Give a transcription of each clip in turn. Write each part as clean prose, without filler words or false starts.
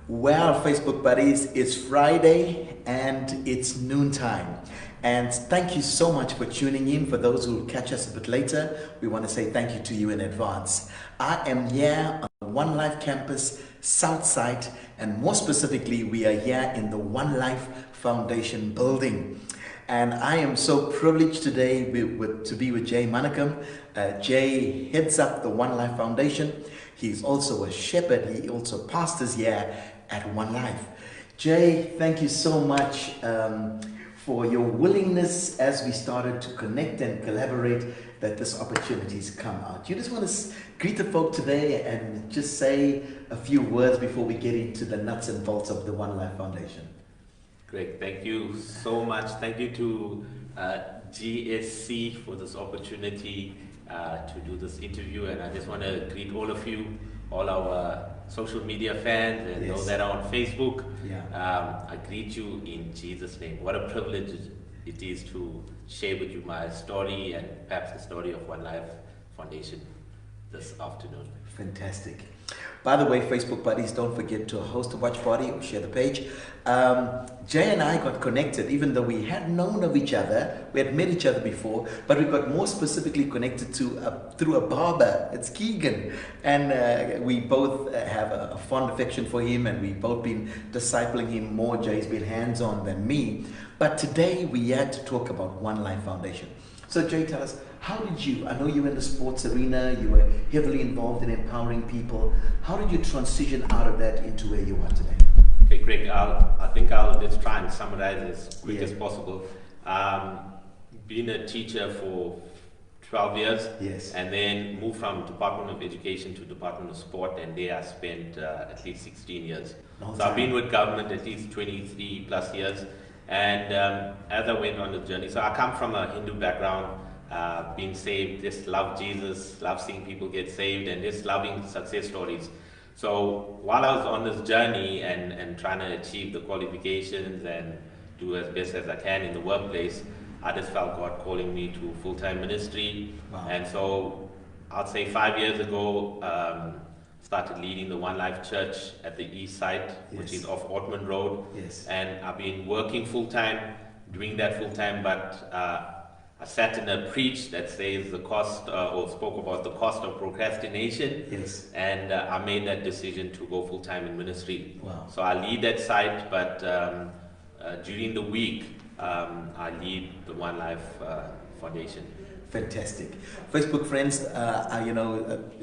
Well, Facebook buddies, it's Friday and it's noontime. And thank you so much for tuning in. For those who will catch us a bit later, we want to say thank you to you in advance. I am here on the One Life campus, Southside, and more specifically, we are here in the One Life Foundation building. And I am so privileged today to be with Jay Mannikam. Jay heads up the One Life Foundation. He's also a shepherd. He also pastors here at One Life. Jay, thank you so much for your willingness as we started to connect and collaborate that this opportunity's come out. You just want to greet the folk today and just say a few words before we get into the nuts and bolts of the One Life Foundation. Great, thank you so much. Thank you to GSC for this opportunity to do this interview, and I just want to greet all of you, all our social media fans and those that are on Facebook. I greet you in Jesus' name. What a privilege it is to share with you my story and perhaps the story of One Life Foundation this afternoon. Fantastic. By the way, Facebook buddies, don't forget to host a watch party or share the page. Jay and I got connected, even though we had known of each other. We had met each other before, but we got more specifically connected through a barber. It's Keegan. And we both have a fond affection for him, and we've both been discipling him more. Jay's been hands-on than me. But today we had to talk about One Life Foundation. So Jay, tell us, how did you, I know you were in the sports arena, you were heavily involved in empowering people. How did you transition out of that into where you are today? Okay, Greg, I think I'll just try and summarize as quick as possible. Being a teacher for 12 years, and then moved from Department of Education to Department of Sport, and there I spent at least 16 years. So I've been with government at least 23 plus years. And as I went on the journey, so I come from a Hindu background, being saved, just love Jesus, love seeing people get saved, and just loving success stories. So while I was on this journey and trying to achieve the qualifications and do as best as I can in the workplace, I just felt God calling me to full-time ministry. Wow. And so I'd say 5 years ago, started leading the One Life Church at the east side, which is off Ortman Road. And I've been working full-time, doing that full-time, but I sat in a preach that says the cost, or spoke about the cost of procrastination. And I made that decision to go full-time in ministry. Wow. So I lead that site, but during the week, I lead the One Life Foundation. Fantastic. Facebook friends,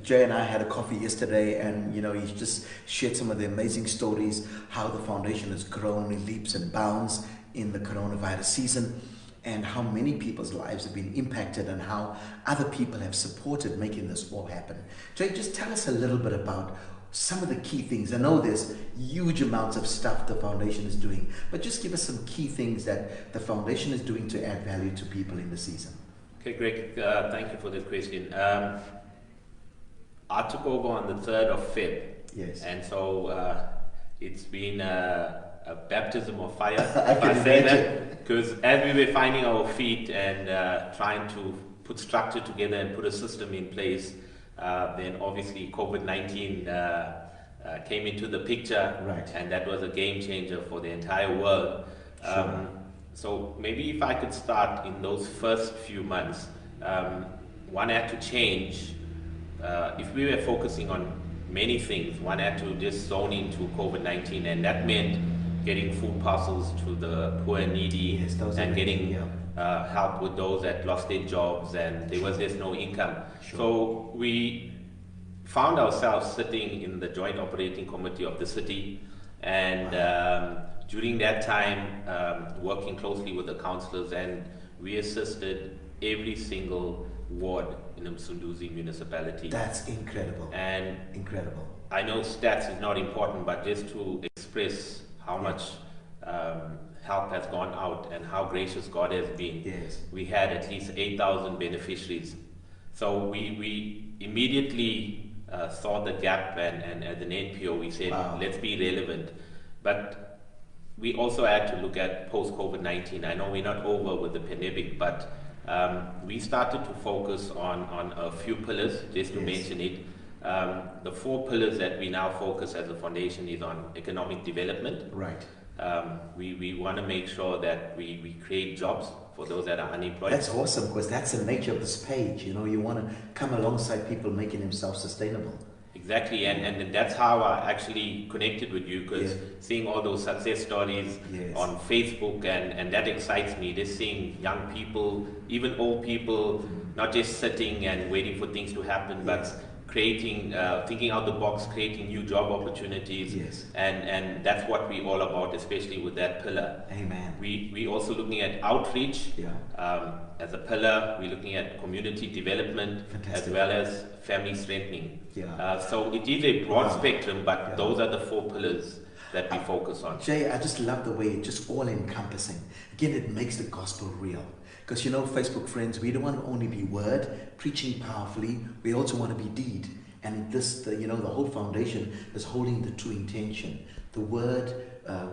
Jay and I had a coffee yesterday, and he just shared some of the amazing stories, how the foundation has grown in leaps and bounds in the coronavirus season, and how many people's lives have been impacted and how other people have supported making this all happen. Jay, just tell us a little bit about some of the key things. I know there's huge amounts of stuff the foundation is doing, but just give us some key things that the foundation is doing to add value to people in the season. Okay, Greg, thank you for the question. I took over on the 3rd of Feb. And so it's been a baptism of fire, if I say that, because as we were finding our feet and trying to put structure together and put a system in place, then obviously COVID-19 came into the picture, and that was a game changer for the entire world. So maybe if I could start in those first few months, one had to change. If we were focusing on many things, one had to just zone into COVID-19, and that meant getting food parcels to the poor and needy, and getting help with those that lost their jobs and there was just no income. So we found ourselves sitting in the joint operating committee of the city, and during that time, working closely with the councillors, and we assisted every single ward in the Msunduzi municipality. That's incredible. And incredible. I know stats is not important, but just to express how much help has gone out and how gracious God has been. We had at least 8,000 beneficiaries. So we immediately saw the gap, and as an NPO we said, let's be relevant. But we also had to look at post-COVID-19. I know we're not over with the pandemic, but we started to focus on a few pillars, just to mention it. The 4 pillars that we now focus as a foundation is on economic development. Right. We want to make sure that we create jobs for those that are unemployed. That's awesome, because that's the nature of this page. You know, you want to come alongside people making themselves sustainable. Exactly, and that's how I actually connected with you, because seeing all those success stories on Facebook, and that excites me. Just seeing young people, even old people, not just sitting and waiting for things to happen, but creating, thinking out the box, creating new job opportunities, and that's what we're all about, especially with that pillar. Amen. We also looking at outreach as a pillar. We're looking at community development as well as family strengthening. So it is a broad spectrum, but those are the 4 pillars that we focus on. Jay, I just love the way it's just all encompassing. Again, it makes the gospel real. Because you know, Facebook friends, we don't want to only be word, preaching powerfully, we also want to be deed. And this, the whole foundation is holding the true intention. The word,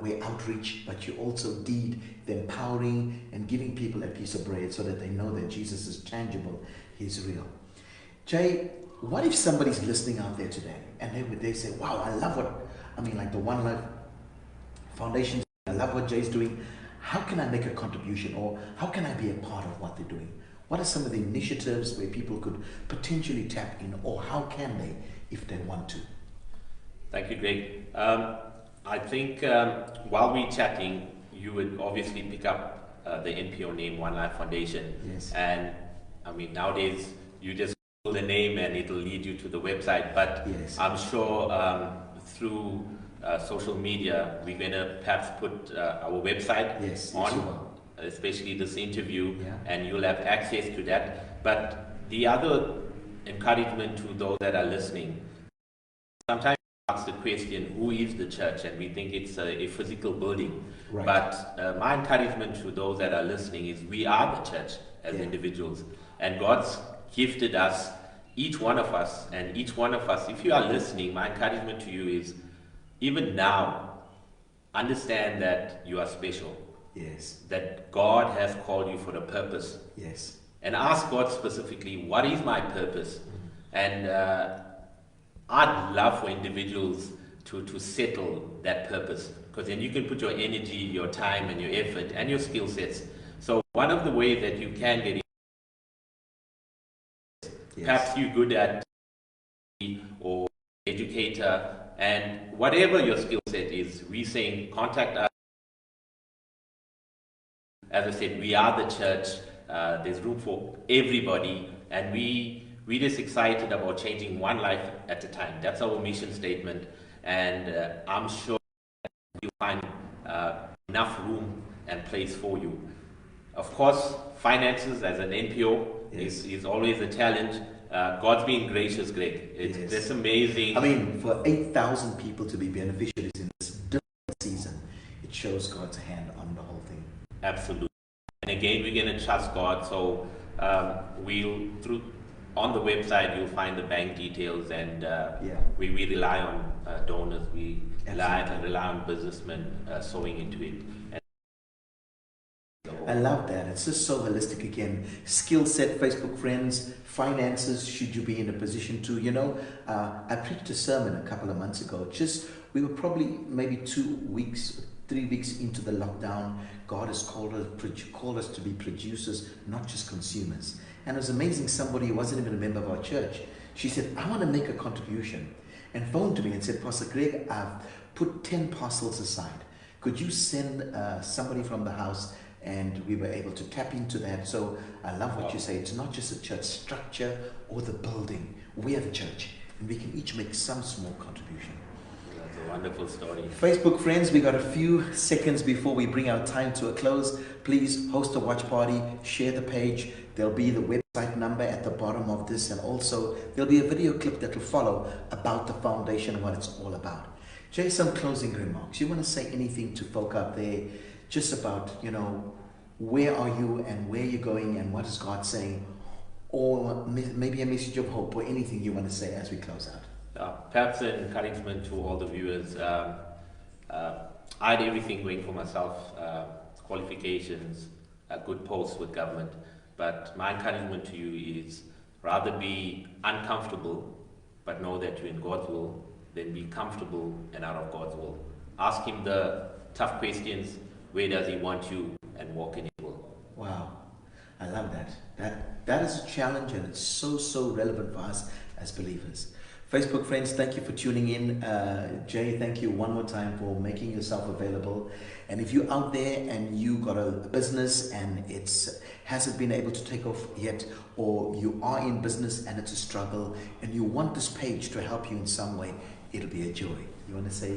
we're outreach, but you also deed, the empowering and giving people a piece of bread so that they know that Jesus is tangible, He's real. Jay, what if somebody's listening out there today and they say, wow, I love like the One Life Foundation, I love what Jay's doing. How can I make a contribution, or how can I be a part of what they're doing? What are some of the initiatives where people could potentially tap in, or how can they if they want to? Thank you, Greg. I think while we're chatting, you would obviously pick up the NPO name, One Life Foundation. Yes. And I mean, nowadays you just Google the name and it'll lead you to the website. But I'm sure through social media, we're going to perhaps put our website on, especially this interview, and you'll have access to that. But the other encouragement to those that are listening, sometimes we ask the question, who is the church? And we think it's a physical building. Right. But my encouragement to those that are listening is we are the church as individuals. And God's gifted us, each one of us, and each one of us, if you are listening, my encouragement to you is, even now, understand that you are special. Yes. That God has called you for a purpose. Yes. And ask God specifically, what is my purpose? And I'd love for individuals to settle that purpose, because then you can put your energy, your time, and your effort, and your skill sets. So one of the ways that you can get perhaps you're good at or educator, and whatever your skill set is, we're saying contact us. As I said, we are the church. There's room for everybody, and we're just excited about changing one life at a time. That's our mission statement, and I'm sure you'll find enough room and place for you. Of course, finances as an NPO is always a challenge. God's been gracious, Greg. It's amazing. I mean, for 8,000 people to be beneficiaries in this different season, it shows God's hand on the whole thing. Absolutely. And again, we're going to trust God. So on the website, you'll find the bank details, and we rely on donors. We rely on businessmen sowing into it. I love that. It's just so holistic again. Skill set, Facebook friends, finances, should you be in a position to, I preached a sermon a couple of months ago. We were probably maybe 3 weeks into the lockdown. God has called us to be producers, not just consumers. And it was amazing, somebody who wasn't even a member of our church, she said, I want to make a contribution, and phoned to me and said, Pastor Greg, I've put 10 parcels aside. Could you send somebody from the house? And we were able to tap into that. So I love what you say. It's not just a church structure or the building. We are the church, and we can each make some small contribution. That's a wonderful story. Facebook friends, we got a few seconds before we bring our time to a close. Please host a watch party, share the page. There'll be the website number at the bottom of this, and also there'll be a video clip that will follow about the foundation and what it's all about. Jay, some closing remarks. You want to say anything to folk out there? Just about, where are you and where you're going and what is God saying, or maybe a message of hope, or anything you want to say as we close out. Perhaps an encouragement to all the viewers. I had everything going for myself, qualifications, a good post with government, but my encouragement to you is rather be uncomfortable, but know that you're in God's will, then be comfortable and out of God's will. Ask Him the tough questions. Where does He want you? And walk in His will. Wow. I love that. That is a challenge, and it's so relevant for us as believers. Facebook friends, thank you for tuning in. Jay, thank you one more time for making yourself available. And if you're out there and you got a business and it hasn't been able to take off yet, or you are in business and it's a struggle, and you want this page to help you in some way, it'll be a joy. You want to say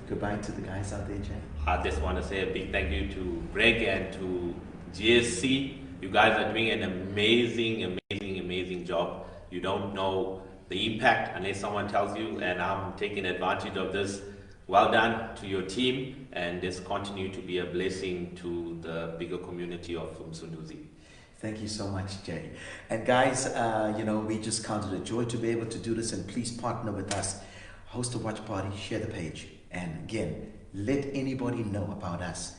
goodbye to the guys out there, Jay? I just want to say a big thank you to Greg and to GSC. You guys are doing an amazing job. You don't know the impact unless someone tells you, and I'm taking advantage of this. Well done to your team, and just continue to be a blessing to the bigger community of Msunduzi. Thank you so much, Jay. And guys, we just counted a joy to be able to do this, and please partner with us. Host a watch party, share the page, and again, let anybody know about us